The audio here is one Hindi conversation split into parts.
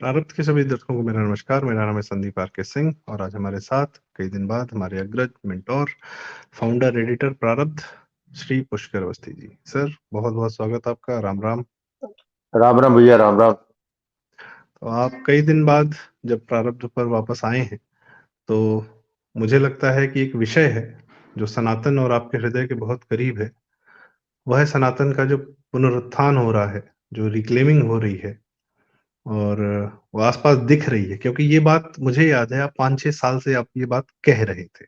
प्रारब्ध के सभी दर्शकों को मेरा नमस्कार। मेरा नाम है संदीप आर के सिंह और आज हमारे साथ कई दिन बाद हमारे अग्रज मेंटोर फाउंडर एडिटर प्रारब्ध श्री पुष्कर अवस्थी जी। सर बहुत बहुत स्वागत आपका। राम राम। राम राम भैया, राम राम। तो आप कई दिन बाद जब प्रारब्ध पर वापस आए हैं तो मुझे लगता है कि एक विषय है जो सनातन और आपके हृदय के बहुत करीब है। वह है सनातन का जो पुनरुत्थान हो रहा है, जो रिक्लेमिंग हो रही है और वो आस-पास दिख रही है, क्योंकि ये बात मुझे याद है आप 5-6 साल से आप ये बात कह रहे थे।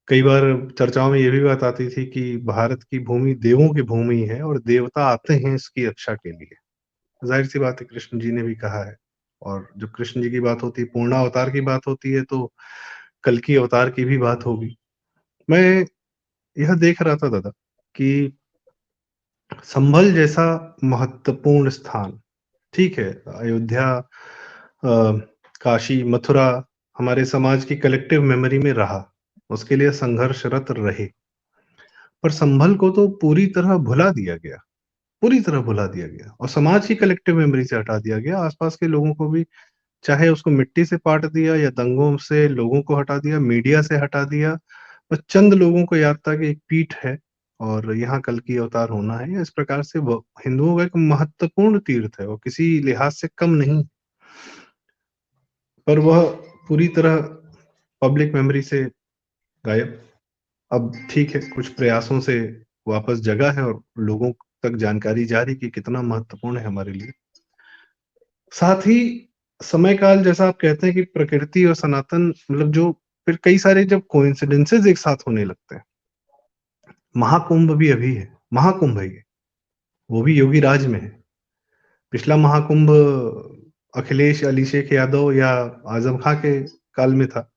कई बार चर्चाओं में ये भी बात आती थी कि भारत की भूमि देवों की भूमि है और देवता आते हैं इसकी रक्षा के लिए। ज़ाहिर-सी बात है कृष्ण जी ने भी कहा है और जब कृष्ण जी की बात होती है, पूर्णावतार की बात होती है तो कल्कि अवतार की भी बात होगी। मैं यह देख रहा था दादा कि संभल जैसा महत्वपूर्ण स्थान, ठीक है, अयोध्या, काशी, मथुरा हमारे समाज की कलेक्टिव मेमोरी में रहा, उसके लिए संघर्षरत रहे। पर संभल को तो पूरी तरह भुला दिया गया, पूरी तरह भुला दिया गया और समाज की कलेक्टिव मेमोरी से हटा दिया गया। आसपास के लोगों को भी, चाहे उसको मिट्टी से पाट दिया या दंगों से लोगों को हटा दिया, मीडिया से हटा दिया। बस चंद लोगों को याद था कि एक पीठ है और यहाँ कल्कि अवतार होना है। इस प्रकार से वो हिंदुओं का एक महत्वपूर्ण तीर्थ है, वो किसी लिहाज से कम नहीं, पर वह पूरी तरह पब्लिक मेमोरी से गायब। अब ठीक है, कुछ प्रयासों से वापस जगा है और लोगों तक जानकारी जा रही कि कितना महत्वपूर्ण है हमारे लिए। साथ ही समय काल, जैसा आप कहते हैं कि प्रकृति और सनातन, मतलब जो फिर कई सारे जब कोइंसिडेंसेस एक साथ होने लगते हैं। महाकुंभ भी अभी है, महाकुंभ है ये, वो भी योगी राज में है। पिछला महाकुंभ अखिलेश अली शेख यादव या आजम खां के काल में था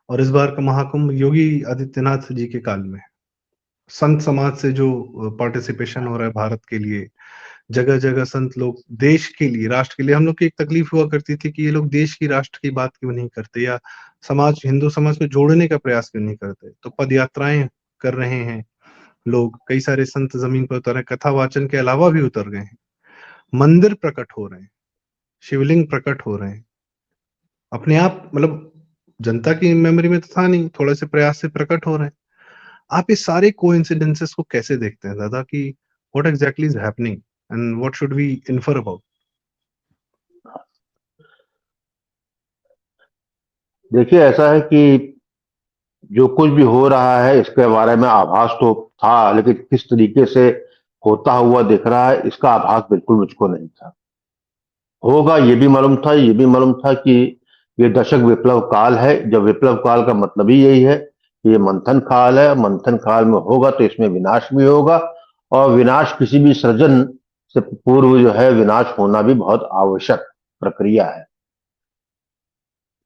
और इस बार का महाकुंभ योगी आदित्यनाथ जी के काल में है। संत समाज से जो पार्टिसिपेशन हो रहा है भारत के लिए, जगह जगह संत लोग देश के लिए, राष्ट्र के लिए। हम लोग की एक तकलीफ हुआ करती थी कि ये लोग देश की, राष्ट्र की बात क्यों नहीं करते या समाज, हिंदू समाज को जोड़ने का प्रयास क्यों नहीं करते। तो पद यात्राएं कर रहे हैं लोग, कई सारे संत जमीन पर उतर रहे हैं, कथा वाचन के अलावा भी उतर गए हैं, मंदिर प्रकट हो रहे हैं, शिवलिंग प्रकट हो रहे हैं अपने आप, मतलब जनता की मेमोरी में तो था नहीं, थोड़े से प्रयास से प्रकट हो रहे हैं। आप इस सारे कोइंसिडेंसेस को कैसे देखते हैं दादा कि what exactly is happening and what should we infer about? देखिए, ऐसा है कि जो कुछ भी हो रहा है इसके बारे में आभास तो था, लेकिन किस तरीके से होता हुआ दिख रहा है इसका आभास बिल्कुल मुझको नहीं था। होगा ये भी मालूम था, ये भी मालूम था कि ये दशक विप्लव काल है। जब विप्लव काल का मतलब ही यही है कि ये मंथन काल है, मंथन काल में होगा तो इसमें विनाश भी होगा, और विनाश किसी भी सृजन से पूर्व जो है विनाश होना भी बहुत आवश्यक प्रक्रिया है।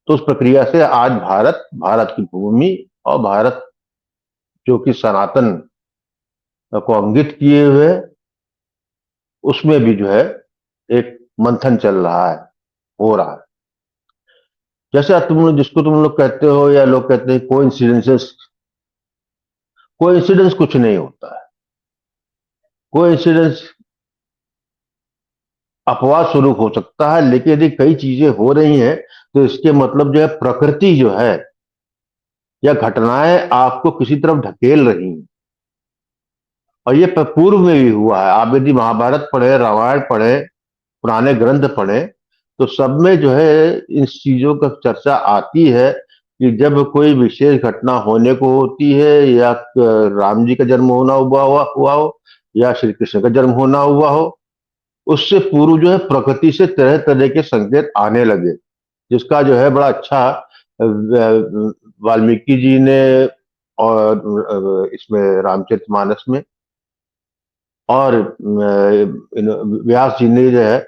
तो उस प्रक्रिया से आज भारत, भारत की भूमि और भारत जो कि सनातन को अंकित किए हुए, उसमें भी जो है एक मंथन चल रहा है, हो रहा है। जैसे तुम लोग, जिसको तुम लोग कहते हो या लोग कहते हैं कोइंसिडेंसेस, कोइंसिडेंस कुछ नहीं होता है। कोइंसिडेंस अपवाद स्वरूप हो सकता है, लेकिन यदि कई चीजें हो रही हैं तो इसके मतलब जो है प्रकृति जो है या घटनाएं आपको किसी तरफ ढकेल रही हैं। और ये पूर्व में भी हुआ है। आप यदि महाभारत पढ़े, रामायण पढ़े, पुराने ग्रंथ पढ़े, तो सब में जो है इन चीजों का चर्चा आती है कि जब कोई विशेष घटना होने को होती है, या राम जी का जन्म होना हुआ हो, या श्री कृष्ण का जन्म होना हुआ हो, उससे पूर्व जो है प्रकृति से तरह तरह के संकेत आने लगे, जिसका जो है बड़ा अच्छा वाल्मीकि जी ने, और इसमें रामचरितमानस में, और व्यास जी ने जो है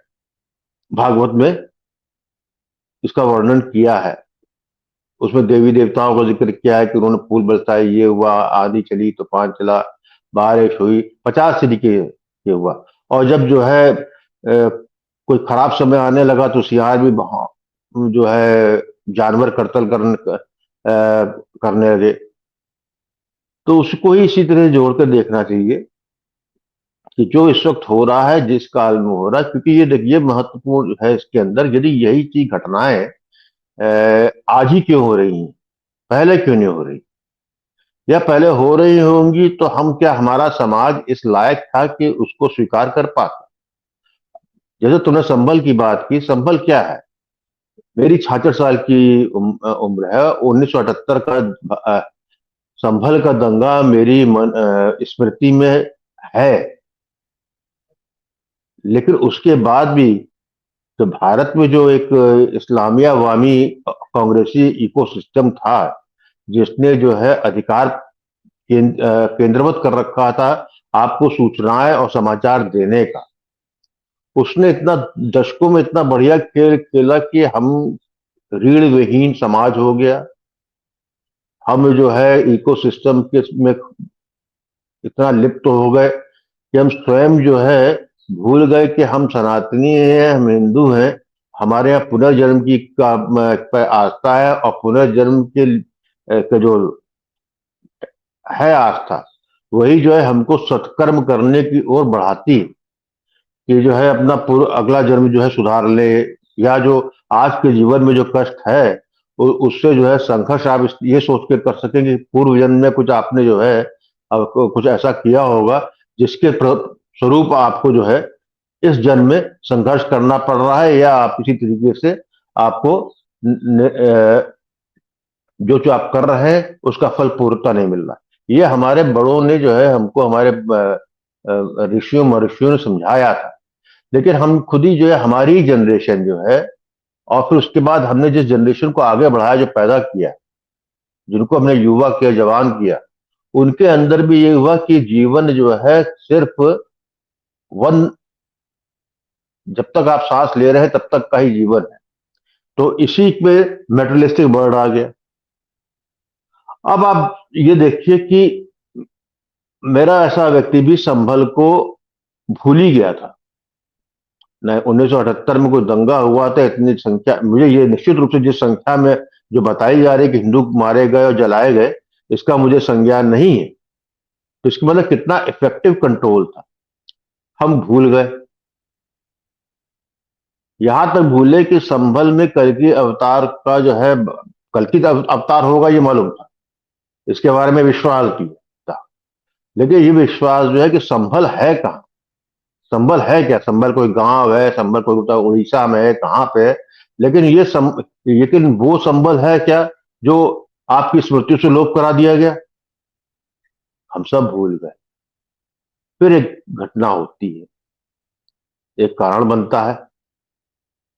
भागवत में इसका वर्णन किया है। उसमें देवी देवताओं का जिक्र किया है कि उन्होंने फूल बरसाए, ये हुआ, आंधी चली, तूफान चला, बारिश हुई, 50 तरीके ये हुआ। और जब जो है कोई खराब समय आने लगा तो सियार भी जो है जानवर कत्ल करने लगे। तो उसको ही इसी तरह जोड़ कर देखना चाहिए कि जो इस वक्त हो रहा है, जिस काल में हो रहा है, क्योंकि ये देखिए महत्वपूर्ण है इसके अंदर, यदि यही चीज घटनाएं आज ही क्यों हो रही हैं, पहले क्यों नहीं हो रही, या पहले हो रही होंगी तो हम क्या, हमारा समाज इस लायक था कि उसको स्वीकार कर पाता। जैसे तुमने संभल की बात की, संभल क्या है, मेरी 66 साल की उम्र है, 1978 का संभल का दंगा मेरी स्मृति में है। लेकिन उसके बाद भी तो भारत में जो एक इस्लामिया वामी कांग्रेसी इकोसिस्टम था, जिसने जो है अधिकार केंद्रवत कर रखा था आपको सूचनाएं और समाचार देने का, उसने इतना दशकों में इतना बढ़िया खेल खेला कि हम रीढ़ विहीन समाज हो गया। हम जो है इकोसिस्टम के में इतना लिप्त हो गए कि हम स्वयं जो है भूल गए कि हम सनातनी हैं, हम हिंदू हैं। हमारे यहाँ पुनर्जन्म की पर आस्था है, और पुनर्जन्म के जो है आस्था, वही जो है हमको सत्कर्म करने की ओर बढ़ाती है कि जो है अपना पूर्व अगला जन्म जो है सुधार ले, या जो आज के जीवन में जो कष्ट है उससे जो है संघर्ष आप ये सोच के कर सकें कि पूर्व जन्म में कुछ आपने जो है कुछ ऐसा किया होगा जिसके स्वरूप आपको जो है इस जन्म में संघर्ष करना पड़ रहा है, या आप इसी तरीके से आपको जो जो आप कर रहे हैं उसका फल पूर्णता नहीं मिल रहा। ये हमारे बड़ों ने जो है हमको, हमारे ऋषियों महर्षियों ने समझाया था। लेकिन हम खुद ही जो है, हमारी जनरेशन जो है, और फिर उसके बाद हमने जिस जनरेशन को आगे बढ़ाया, जो पैदा किया, जिनको हमने युवा किया, जवान किया, उनके अंदर भी ये हुआ कि जीवन जो है सिर्फ वन, जब तक आप सांस ले रहे हैं तब तक का ही जीवन है। तो इसी में मेटरलिस्टिक वर्ड आ गया। अब आप ये देखिए कि मेरा ऐसा व्यक्ति भी संभल को भूल ही गया था। 1978 में कोई दंगा हुआ था, इतनी संख्या, मुझे ये निश्चित रूप से जिस संख्या में जो बताई जा रही है कि हिंदू मारे गए और जलाए गए, इसका मुझे संज्ञान नहीं है। तो इसका मतलब कितना इफेक्टिव कंट्रोल था, हम भूल गए। यहां तक भूले कि संभल में कल्कि अवतार का जो है, कल्कि अवतार होगा ये मालूम था, इसके बारे में विश्वास भी था। लेकिन ये विश्वास जो है कि संभल है कहाँ, संभल है क्या, संभल कोई गांव है, संभल कोई उड़ीसा में है, कहाँ पे है, लेकिन लेकिन वो संभल है क्या जो आपकी स्मृति से लोप करा दिया गया, हम सब भूल गए। फिर एक घटना होती है, एक कारण बनता है,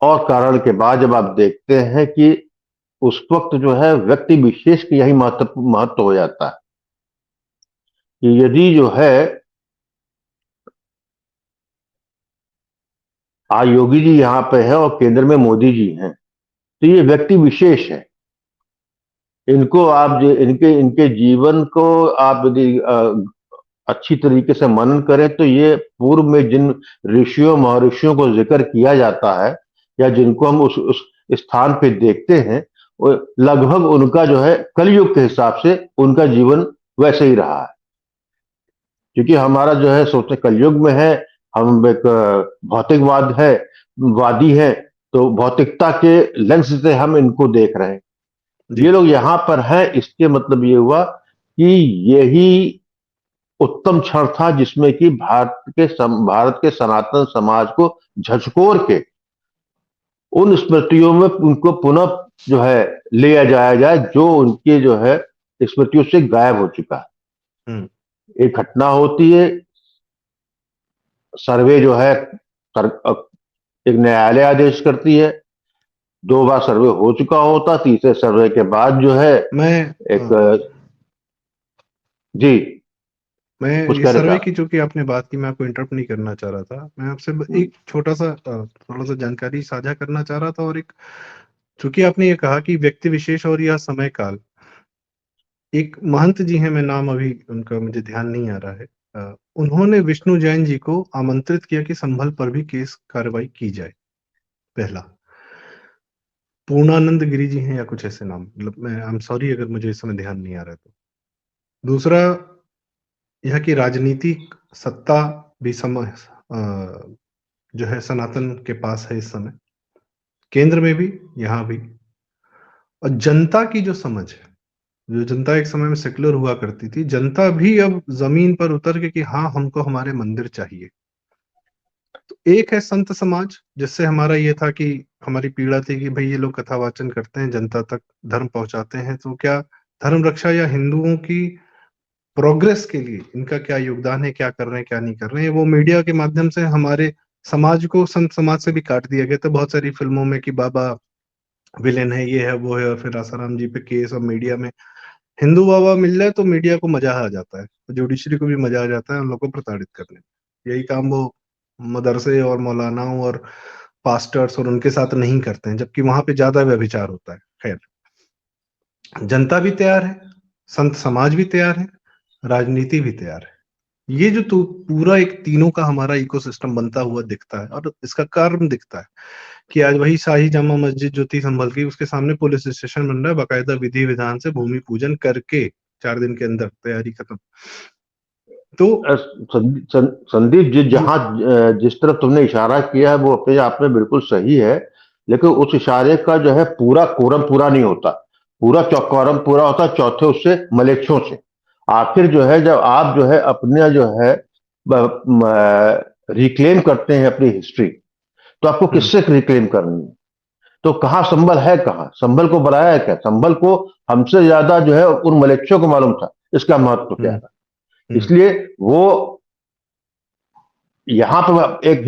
और कारण के बाद जब आप देखते हैं कि उस वक्त जो है व्यक्ति विशेष की यही महत्व हो जाता है कि यदि जो है आज योगी जी यहाँ पे है और केंद्र में मोदी जी हैं, तो ये व्यक्ति विशेष है। इनको आप इनके इनके जीवन को आप यदि अच्छी तरीके से मनन करें, तो ये पूर्व में जिन ऋषियों महर्षियों को जिक्र किया जाता है, या जिनको हम उस स्थान पे देखते हैं, वो लगभग उनका जो है कलयुग के हिसाब से उनका जीवन वैसे ही रहा है। क्योंकि हमारा जो है सोचते कलयुग में है, हम एक भौतिकवाद है, वादी है, तो भौतिकता के लेंस से हम इनको देख रहे हैं। ये लोग यहाँ पर हैं, इसके मतलब ये हुआ कि यही उत्तम क्षण था जिसमें कि भारत के सनातन समाज को झकझोर के उन स्मृतियों में उनको पुनः जो है ले जाया जाए, जो उनके जो है स्मृतियों से गायब हो चुका है। एक घटना होती है, सर्वे जो है एक न्यायालय आदेश करती है, 2 बार सर्वे हो चुका होता, तीसरे सर्वे के बाद जो है मैं एक जी मैं कुछ ये कह रहे थे सर्वे आप। की जो कि आपने बात की, मैं आपको इंटरप्ट नहीं करना चाह रहा था, मैं आपसे एक छोटा सा थोड़ा सा जानकारी साझा करना चाह रहा था। और एक, चूंकि आपने ये कहा कि व्यक्ति विशेष और यह समय काल, एक महंत जी हैं, मैं नाम अभी उनका मुझे ध्यान नहीं आ रहा है, उन्होंने विष्णु जैन जी को आमंत्रित किया कि संभल पर भी केस कार्रवाई की जाए। पहला, पूर्णानंद गिरी जी हैं या कुछ ऐसे नाम, मतलब मैं आई एम सॉरी अगर मुझे इस समय ध्यान नहीं आ रहा है तो। दूसरा, यह कि राजनीतिक सत्ता भी समय जो है सनातन के पास है इस समय, केंद्र में भी, यहाँ भी। और जनता की जो समझ है, जो जनता एक समय में सेक्युलर हुआ करती थी, जनता भी अब जमीन पर उतर के कि हाँ, हमको हमारे मंदिर चाहिए। तो एक है संत समाज, जिससे हमारा ये था कि हमारी पीड़ा थी कि भाई ये लोग कथा वाचन करते हैं, जनता तक धर्म पहुंचाते हैं, तो क्या धर्म रक्षा या हिंदुओं की प्रोग्रेस के लिए इनका क्या योगदान है, क्या कर रहे हैं, क्या नहीं कर रहे हैं। वो मीडिया के माध्यम से हमारे समाज को संत समाज से भी काट दिया गया था बहुत सारी फिल्मों में कि बाबा विलेन है, ये है, वो है, और फिर आसाराम जी पे केस, और मीडिया में हिंदू बाबा मिल जाए तो मीडिया को मजा आ जाता है, जुडिशरी को भी मजा आ जाता है उन लोगों को प्रताड़ित करने में। यही काम वो मदरसे और मौलानाओं और पास्टर्स और उनके साथ नहीं करते हैं, जबकि वहां पे ज्यादा व्यभिचार होता है। खैर, जनता भी तैयार है, संत समाज भी तैयार है, राजनीति भी तैयार है। ये जो तो पूरा एक तीनों का हमारा इकोसिस्टम बनता हुआ दिखता है, और इसका कारण दिखता है कि आज वही शाही जामा मस्जिद जो थी संभल की, उसके सामने पुलिस स्टेशन बन रहा है, बाकायदा विधि विधान से भूमि पूजन करके 4 दिन के अंदर तैयारी खत्म। तो संदीप जी, जहां जिस तरफ तुमने इशारा किया है वो अपने आप में बिल्कुल सही है, लेकिन उस इशारे का जो है पूरा कोरम पूरा नहीं होता। पूरा कोरम पूरा होता है चौथे उससे मलेच्छों से। आखिर जो है जब आप जो है अपने जो है रिक्लेम करते हैं अपनी हिस्ट्री, तो आपको किससे रिक्लेम करनी है? तो कहाँ संभल है, कहाँ संभल को बनाया है क्या? संभल को हमसे ज्यादा जो है उन मलेच्छों को मालूम था इसका महत्व क्या है। इसलिए वो यहाँ पे एक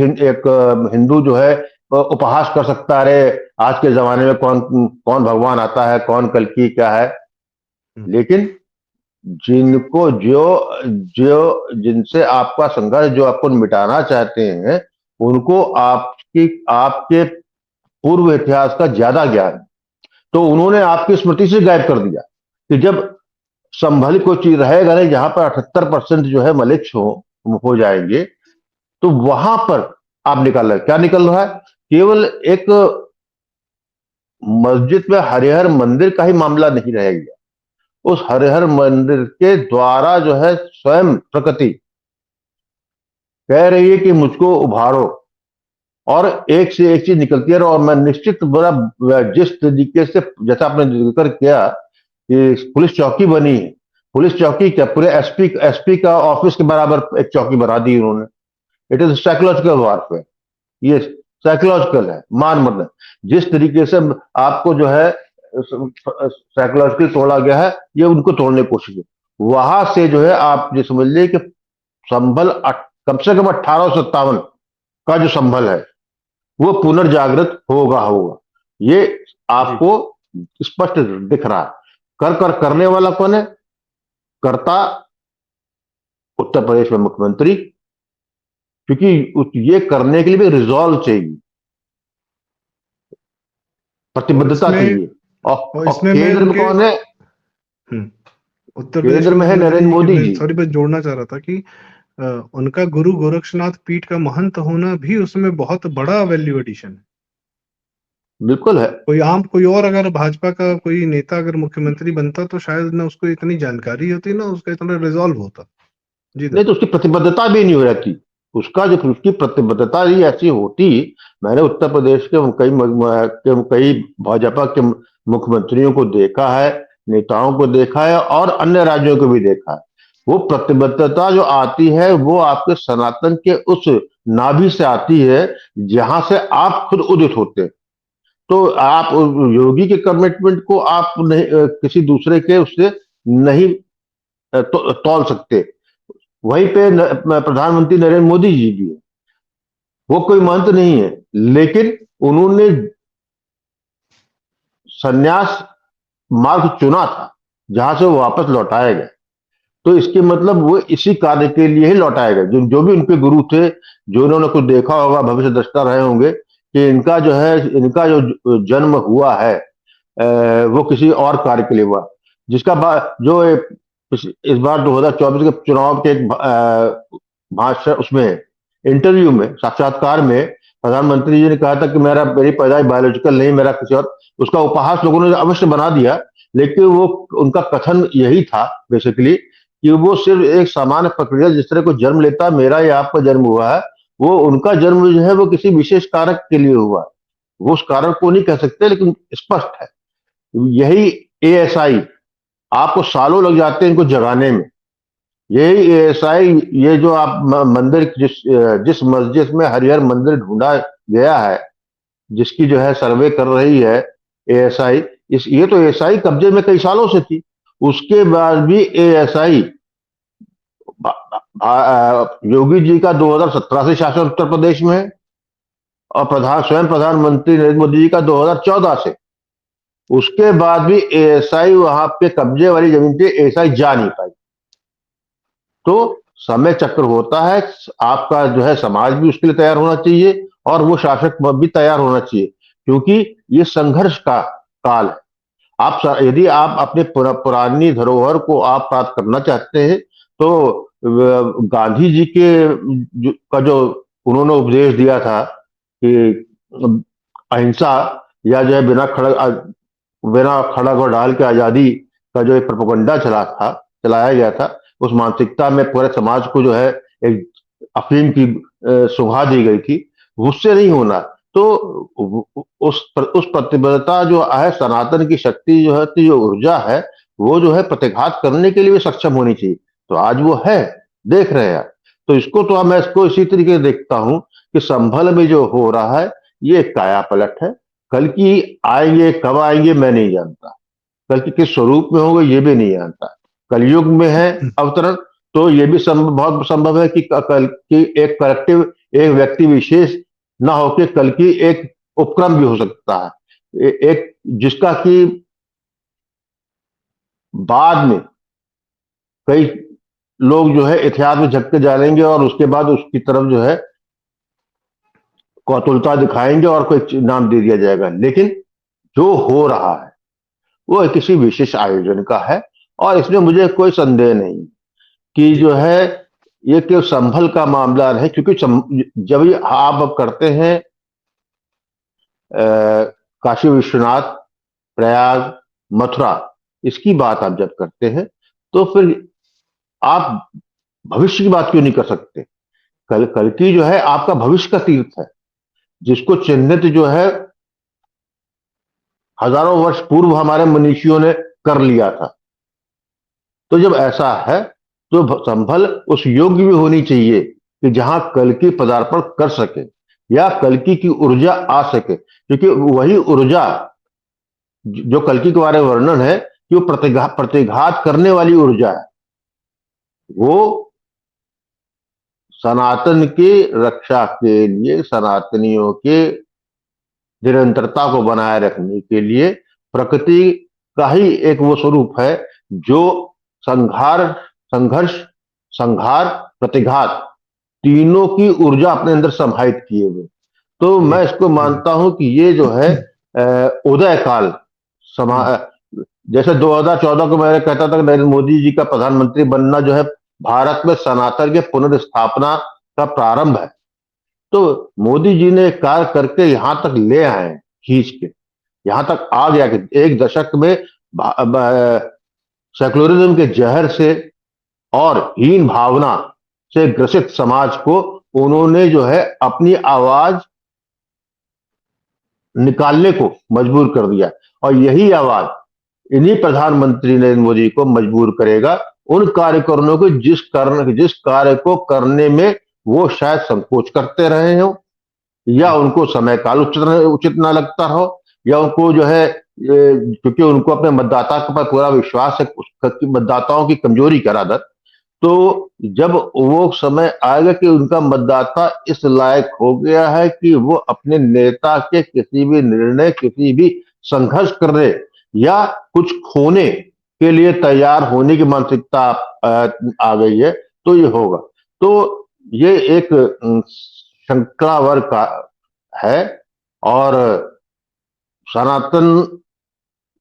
हिंदू जो है उपहास कर सकता है, आज के जमाने में कौन कौन भगवान आता है, कौन कल्कि क्या है। लेकिन जिनको जो जो जिनसे आपका संघर्ष, जो आपको मिटाना चाहते हैं, उनको आपके पूर्व इतिहास का ज्यादा ज्ञान है। तो उन्होंने आपकी स्मृति से गायब कर दिया कि जब संभल कोई चीज रहेगा नहीं जहां पर 78% जो है मलेच्छ हो जाएंगे, तो वहां पर आप निकाल रहे क्या निकल रहा है? केवल एक मस्जिद में हरिहर मंदिर का ही मामला नहीं रह गया। उस हरिहर मंदिर के द्वारा जो है स्वयं प्रकृति कह रही है कि मुझको उभारो, और एक से एक चीज निकलती है। और मैं निश्चित बड़ा जिस तरीके से, जैसा आपने जिक्र किया कि पुलिस चौकी बनी है, पुलिस चौकी क्या, पूरे एसपी का ऑफिस के बराबर एक चौकी बना दी उन्होंने। इट इज साइकोलॉजिकल वारफेयर, ये साइकोलॉजिकल है, मान मतलब जिस तरीके से आपको जो है साइकोलॉजिकल तोड़ा गया है, ये उनको तोड़ने की कोशिश है। वहां से जो है आप जो समझ लीजिए कि संभल कम से कम 1857 का जो संभल है वो पुनर्जागृत होगा। ये आपको स्पष्ट दिख रहा है। करने वाला कौन है? कर्ता उत्तर प्रदेश में मुख्यमंत्री, क्योंकि ये करने के लिए भी रिजॉल्व चाहिए, प्रतिबद्धता चाहिए। और केंद्र में कौन है? उत्तर प्रदेश केंद्र में है नरेंद्र मोदी जी। सॉरी, बस जोड़ना चाह रहा था कि उनका गुरु गोरक्षनाथ पीठ का महंत होना भी उसमें बहुत बड़ा वैल्यू एडिशन है। बिल्कुल है। कोई और अगर भाजपा का कोई नेता अगर मुख्यमंत्री बनता तो शायद ना उसको इतनी जानकारी होती, ना उसका इतना रिजॉल्व होता। जी नहीं तो उसकी प्रतिबद्धता भी नहीं हो जाती। उसकी प्रतिबद्धता ही ऐसी होती। मैंने उत्तर प्रदेश के कई भाजपा के मुख्यमंत्रियों को देखा है, नेताओं को देखा है, और अन्य राज्यों को भी देखा है। वो प्रतिबद्धता जो आती है वो आपके सनातन के उस नाभि से आती है जहां से आप खुद उदित होते हैं। तो आप योगी के कमिटमेंट को आप नहीं किसी दूसरे के उससे नहीं तौल सकते। वहीं पे प्रधानमंत्री नरेंद्र मोदी जी भी है, वो कोई महंत नहीं है, लेकिन उन्होंने संन्यास मार्ग चुना था जहां से वो वापस लौटाया गया। तो इसके मतलब वो इसी कार्य के लिए ही लौटाया गया। जो भी उनके गुरु थे, जो उन्होंने कुछ देखा होगा, भविष्य दृष्टा रहे होंगे कि इनका जो जन्म हुआ है वो किसी और कार्य के लिए हुआ, जिसका जो इस बार 2024 के चुनाव के एक भाषण, उसमें इंटरव्यू में, साक्षात्कार में प्रधानमंत्री जी ने कहा था कि मेरी पैदाइश बायोलॉजिकल नहीं, मेरा किसी और। उसका उपहास लोगों ने अवश्य बना दिया, लेकिन वो उनका कथन यही था बेसिकली कि वो सिर्फ एक सामान्य प्रक्रिया, जिस तरह को जन्म लेता है, मेरा या आपका जन्म हुआ है, वो उनका जन्म जो है वो किसी विशेष कारक के लिए हुआ। वो उस कारक को नहीं कह सकते, लेकिन स्पष्ट है। यही एएसआई, आपको सालों लग जाते हैं इनको जगाने में। यही एएसआई, ये जो आप मंदिर, जिस मस्जिद में हरिहर मंदिर ढूंढा गया है, जिसकी जो है सर्वे कर रही है एएसआई, ये तो एएसआई कब्जे में कई सालों से थी। उसके बाद भी एएसआई, योगी जी का 2017 से शासन उत्तर प्रदेश में है, और स्वयं प्रधानमंत्री नरेंद्र मोदी जी का 2014 से। उसके बाद भी एएसआई वहां पे कब्जे वाली जमीन पे एएसआई जा नहीं पाई। तो समय चक्र होता है, आपका जो है समाज भी उसके लिए तैयार होना चाहिए, और वो शासक भी तैयार होना चाहिए, क्योंकि ये संघर्ष का काल है। यदि आप अपने पुरानी धरोहर को आप प्राप्त करना चाहते हैं, तो गांधी जी का जो उन्होंने उपदेश दिया था कि अहिंसा, या जो है बिना खड़ग और ढाल के आजादी का जो एक प्रोपेगेंडा चलाया गया था, उस मानसिकता में पूरे समाज को जो है एक अफीम की सुंघा दी गई थी। उससे नहीं होना, तो उस प्रतिबद्धता जो है, सनातन की शक्ति जो है, जो ऊर्जा है, वो जो है प्रतिघात करने के लिए भी सक्षम होनी चाहिए। तो आज वो है, देख रहे हैं। तो इसको तो मैं इसको इसी तरीके से देखता हूं कि संभल में जो हो रहा है ये काया पलट है। कल की आएंगे, कब आएंगे मैं नहीं जानता, कल की किस स्वरूप में होंगे ये भी नहीं जानता। कलयुग में है अवतरण, तो ये भी बहुत संभव है कि कल की एक कलेक्टिव, एक व्यक्ति विशेष ना होके कल की एक उपक्रम भी हो सकता है, एक जिसका कि बाद में कई लोग जो है इतिहास में झपके डालेंगे, और उसके बाद उसकी तरफ जो है कौतुलता दिखाएंगे और कोई नाम दे दिया जाएगा। लेकिन जो हो रहा है वो किसी विशेष आयोजन का है, और इसमें मुझे कोई संदेह नहीं कि जो है ये केवल संभल का मामला है। क्योंकि जब आप करते हैं काशी विश्वनाथ, प्रयाग, मथुरा, इसकी बात आप जब करते हैं, तो फिर आप भविष्य की बात क्यों नहीं कर सकते? कल की जो है आपका भविष्य का तीर्थ है, जिसको चिन्हित जो है हजारों वर्ष पूर्व हमारे मनीषियों ने कर लिया था। तो जब ऐसा है तो संभल उस योग्य भी होनी चाहिए कि जहां कल्कि पदार्पण कर सके, या कल्कि की ऊर्जा आ सके। क्योंकि वही ऊर्जा जो कल्कि के बारे में वर्णन है कि वो प्रतिघात करने वाली ऊर्जा है, वो सनातन की रक्षा के लिए, सनातनियों के निरंतरता को बनाए रखने के लिए प्रकृति का ही एक वो स्वरूप है जो संघर्ष, संहार, प्रतिघात, तीनों की ऊर्जा अपने अंदर समाहित किए हुए। तो मैं इसको मानता हूं कि ये जो है उदय काल जैसे 2014 को मैंने कहता था कि नरेंद्र मोदी जी का प्रधानमंत्री बनना जो है भारत में सनातन के पुनर्स्थापना का प्रारंभ है। तो मोदी जी ने कार्य करके यहां तक ले आए, खींच के यहां तक आ गया कि एक दशक में सेकुलरिज्म के जहर से और हीन भावना से ग्रसित समाज को उन्होंने जो है अपनी आवाज निकालने को मजबूर कर दिया। और यही आवाज इन्हीं प्रधानमंत्री नरेंद्र मोदी को मजबूर करेगा उन कार्यकर्ताओं को जिस कार्य को करने में वो शायद संकोच करते रहे हो, या उनको समय काल उचित ना लगता हो, या उनको जो है क्योंकि उनको अपने मतदाता पर पूरा विश्वास है, मतदाताओं की कमजोरी का आदत। तो जब वो समय आएगा कि उनका मतदाता इस लायक हो गया है कि वो अपने नेता के किसी भी निर्णय, किसी भी संघर्ष करने या कुछ खोने के लिए तैयार होने की मानसिकता आ गई है, तो ये होगा। तो ये एक श्रृंखलावर का है, और सनातन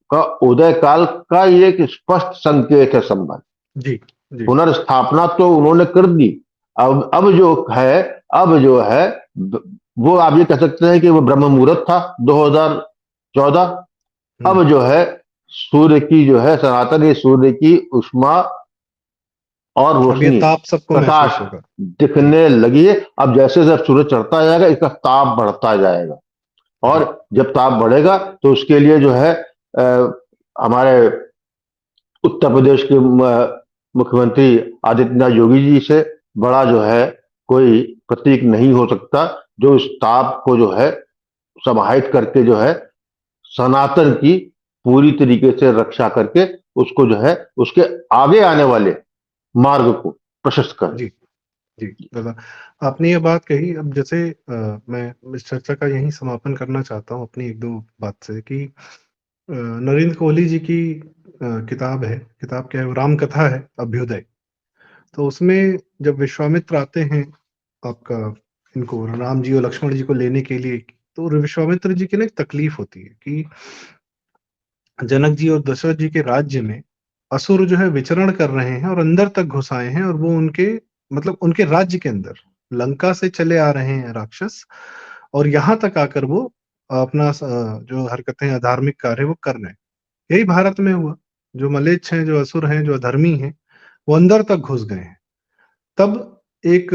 का उदय काल का ये एक स्पष्ट संकेत है। संबंध जी, पुनर्स्थापना तो उन्होंने कर दी। अब जो है वो आप ये कह सकते हैं कि वो ब्रह्म मुहूर्त था 2014। अब जो है सूर्य की जो है सनातन, ये सूर्य की उष्मा और अब ये रोशनी, ताप सबको प्रकाश महसूस होगा। जी दिखने लगी है। अब जैसे जब सूरज चढ़ता जाएगा, इसका ताप बढ़ता जाएगा, जी और जब ताप बढ़ेगा तो उसके लिए जो है हमारे उत्तर प्रदेश के मुख्यमंत्री आदित्यनाथ योगी जी से बड़ा जो है कोई प्रतीक नहीं हो सकता, जो इस ताप को जो है समाहित करके जो है सनातन की पूरी तरीके से रक्षा करके उसको जो है उसके आगे आने वाले मार्ग को प्रशस्त करे। जी जी दादा, आपने ये बात कही। अब जैसे मैं इस चर्चा का यहीं समापन करना चाहता हूँ अपनी एक दो बात से कि नरेंद्र कोहली जी की किताब है, किताब क्या है वो, राम कथा है, अभ्युदय। तो उसमें जब विश्वामित्र आते हैं आपका इनको राम जी और लक्ष्मण जी को लेने के लिए, तो विश्वामित्र जी की ना एक तकलीफ होती है कि जनक जी और दशरथ जी के राज्य में असुर जो है विचरण कर रहे हैं और अंदर तक घुस आए हैं, और वो उनके मतलब उनके राज्य के अंदर लंका से चले आ रहे हैं राक्षस, और यहाँ तक आकर वो अपना जो हरकतें अधार्मिक कार्य वो कर रहे हैं। यही भारत में हुआ, जो मलेच्छ हैं, जो असुर हैं, जो अधर्मी हैं, वो अंदर तक घुस गए हैं। तब एक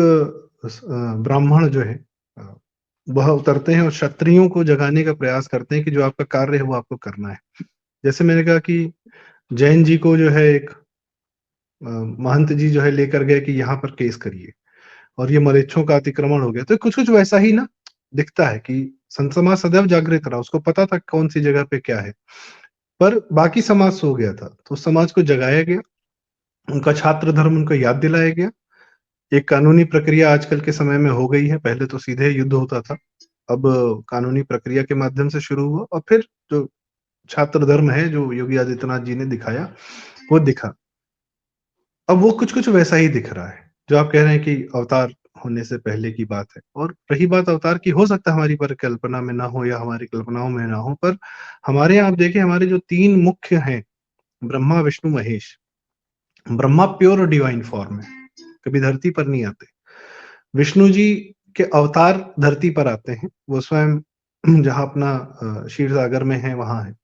ब्राह्मण जो है अ, वह उतरते हैं और क्षत्रियों को जगाने का प्रयास करते हैं कि जो आपका कार्य है वो आपको करना है। जैसे मैंने कहा कि जैन जी को जो है एक महंत जी जो है लेकर गए कि यहाँ पर केस करिए, और ये मलेच्छों का अतिक्रमण हो गया। तो कुछ कुछ वैसा ही ना दिखता है कि संत समाज सदैव जागृत रहा, उसको पता था कौन सी जगह पे क्या है, पर बाकी समाज सो गया था, तो उस समाज को जगाया गया, उनका छात्र धर्म उनको याद दिलाया गया। एक कानूनी प्रक्रिया आजकल के समय में हो गई है, पहले तो सीधे युद्ध होता था, अब कानूनी प्रक्रिया के माध्यम से शुरू हुआ, और फिर जो छात्र धर्म है जो योगी आदित्यनाथ जी ने दिखाया वो दिखा। अब वो कुछ कुछ वैसा ही दिख रहा है जो आप कह रहे हैं कि अवतार होने से पहले की बात है। और रही बात अवतार की, हो सकता है हमारी परिकल्पना में ना हो या हमारी कल्पनाओं में ना हो, पर हमारे यहाँ आप देखें, हमारे जो तीन मुख्य हैं, ब्रह्मा विष्णु महेश, ब्रह्मा प्योर और डिवाइन फॉर्म है, कभी धरती पर नहीं आते। विष्णु जी के अवतार धरती पर आते हैं, वो स्वयं जहाँ अपना क्षीर सागर में है वहां है।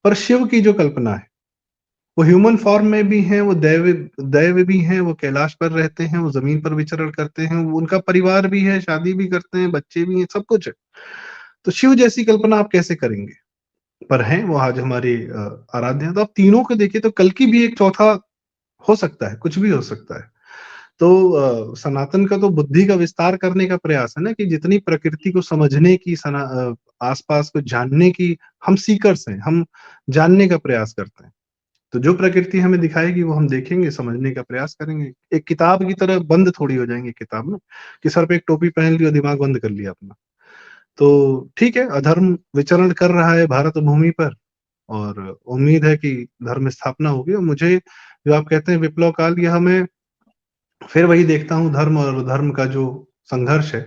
पर शिव की जो कल्पना है, वो ह्यूमन फॉर्म में भी हैं, वो दैव दैव भी हैं, वो कैलाश पर रहते हैं, वो जमीन पर विचरण करते हैं, वो उनका परिवार भी है, शादी भी करते हैं, बच्चे भी हैं, सब कुछ है। तो शिव जैसी कल्पना आप कैसे करेंगे, पर हैं वो आज हमारे आराध्य हैं। तो आप तीनों को देखिए तो कल की भी एक चौथा हो सकता है, कुछ भी हो सकता है। तो सनातन का तो बुद्धि का विस्तार करने का प्रयास है ना, कि जितनी प्रकृति को समझने की, आसपास को जानने की, हम सीकर्स हैं, हम जानने का प्रयास करते हैं। तो जो प्रकृति हमें दिखाएगी वो हम देखेंगे, समझने का प्रयास करेंगे। एक किताब की तरह बंद थोड़ी हो जाएंगे किताब में, कि सर पे एक टोपी पहन ली और दिमाग बंद कर लिया अपना। तो ठीक है, अधर्म विचरण कर रहा है भारत भूमि पर, और उम्मीद है कि धर्म स्थापना होगी। और मुझे जो आप कहते हैं विप्लव काल, यह हमें फिर वही देखता हूँ, धर्म और धर्म का जो संघर्ष है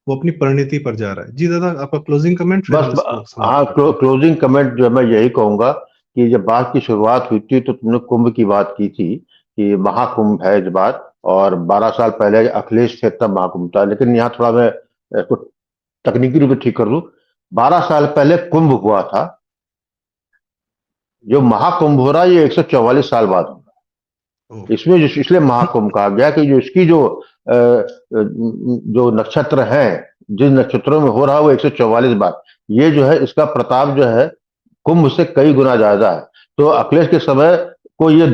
वो अपनी परिणति पर जा रहा है। जी दादा, आपका क्लोजिंग कमेंट, फिर बस हम इसको हाँ, समाप्त करते हैं। क्लोजिंग कमेंट जो मैं यही कहूंगा कि जब बात की शुरुआत हुई थी तो तुमने कुंभ की बात की थी कि महाकुंभ है इस बार, और 12 साल पहले अखिलेश थे तब महाकुंभ था। लेकिन यहाँ थोड़ा मैं इसको तकनीकी रूप से ठीक कर दूं। 12 साल पहले कुंभ हुआ था, जो महाकुंभ हो रहा है ये 144 साल बाद हो रहा ओ, है। इसमें जो इसलिए महाकुंभ कहा गया कि जो इसकी जो नक्षत्र है, जिन नक्षत्रों में हो रहा है वो 144 बार, ये जो है इसका प्रताप जो है कुंभ से कई गुना ज्यादा है। तो अखिलेश के समय को ये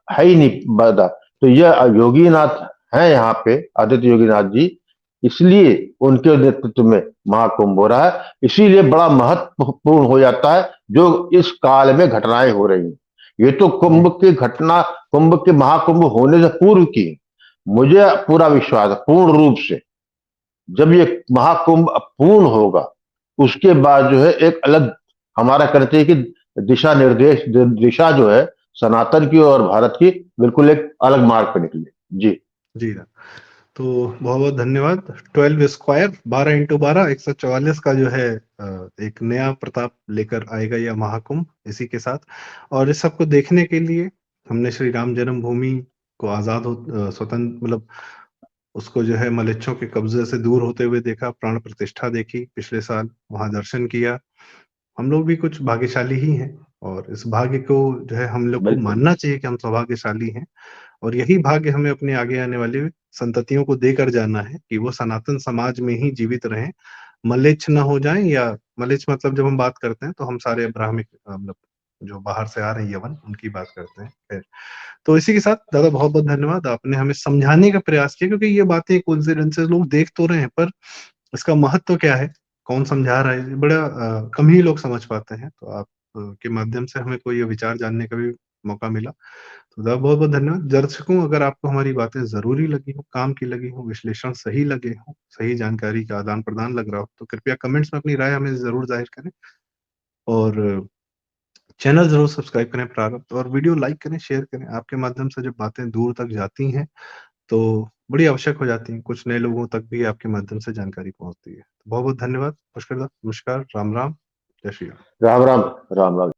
है ही नहीं बदा। तो ये योगीनाथ है यहाँ पे, आदित्य योगीनाथ जी, इसलिए उनके नेतृत्व में महाकुंभ हो रहा है। इसीलिए बड़ा महत्वपूर्ण हो जाता है जो इस काल में घटनाएं हो रही हैं। ये तो जी कुंभ की घटना, कुंभ के महाकुंभ होने से पूर्व की। मुझे पूरा विश्वास है पूर्ण रूप से, जब ये महाकुंभ पूर्ण होगा उसके बाद जो है एक अलग हमारा कहना चाहिए कि दिशा निर्देश, दिशा जो है सनातन की और भारत की, बिल्कुल एक अलग मार्ग पर निकली। जी। जी दादा, तो बहुत बहुत धन्यवाद। 12 स्क्वायर, 12 × 12, 144 का जो है एक नया प्रताप लेकर आएगा यह महाकुंभ इसी के साथ। और इस सबको देखने के लिए हमने श्री राम जन्मभूमि को आजाद हो, स्वतंत्र मतलब उसको जो है मलेच्छों के कब्जे से दूर होते हुए देखा, प्राण प्रतिष्ठा देखी पिछले साल, वहां दर्शन किया। हम लोग भी कुछ भाग्यशाली ही हैं, और इस भाग्य को जो है हम लोग को बिल्कुल। मानना चाहिए कि हम सौभाग्यशाली हैं। और यही भाग्य हमें अपने आगे आने वाली संततियों को देकर जाना है कि वो सनातन समाज में ही जीवित रहें, मलेच्छ न हो जाएं। या मलेच्छ मतलब जब हम बात करते हैं तो हम सारे ब्राह्मिक मतलब जो बाहर से आ रहे हैं यवन, उनकी बात करते हैं। खैर, तो इसी के साथ दादा बहुत बहुत धन्यवाद, आपने हमें समझाने का प्रयास किया, क्योंकि ये बातें कोइंसिडेंसेस लोग देख तो रहे हैं पर इसका महत्व क्या है, कौन समझा रहा है, बड़ा कम ही लोग समझ पाते हैं। तो आप के माध्यम से हमें कोई ये विचार जानने का भी मौका मिला, तो दादा बहुत बहुत धन्यवाद। दर्शकों, अगर आपको हमारी बातें जरूरी लगी हो, काम की लगी हो, विश्लेषण सही लगे हो, सही जानकारी का आदान प्रदान लग रहा हो, तो कृपया कमेंट्स में अपनी राय हमें जरूर जाहिर करें, और चैनल जरूर सब्सक्राइब करें प्रारब्ध, और वीडियो लाइक करें, शेयर करें। आपके माध्यम से जब बातें दूर तक जाती हैं तो बड़ी आवश्यक हो जाती है, कुछ नए लोगों तक भी आपके माध्यम से जानकारी पहुंचती है। तो बहुत बहुत धन्यवाद, नमस्कार, राम राम, जय श्री राम। राम राम। राम राम।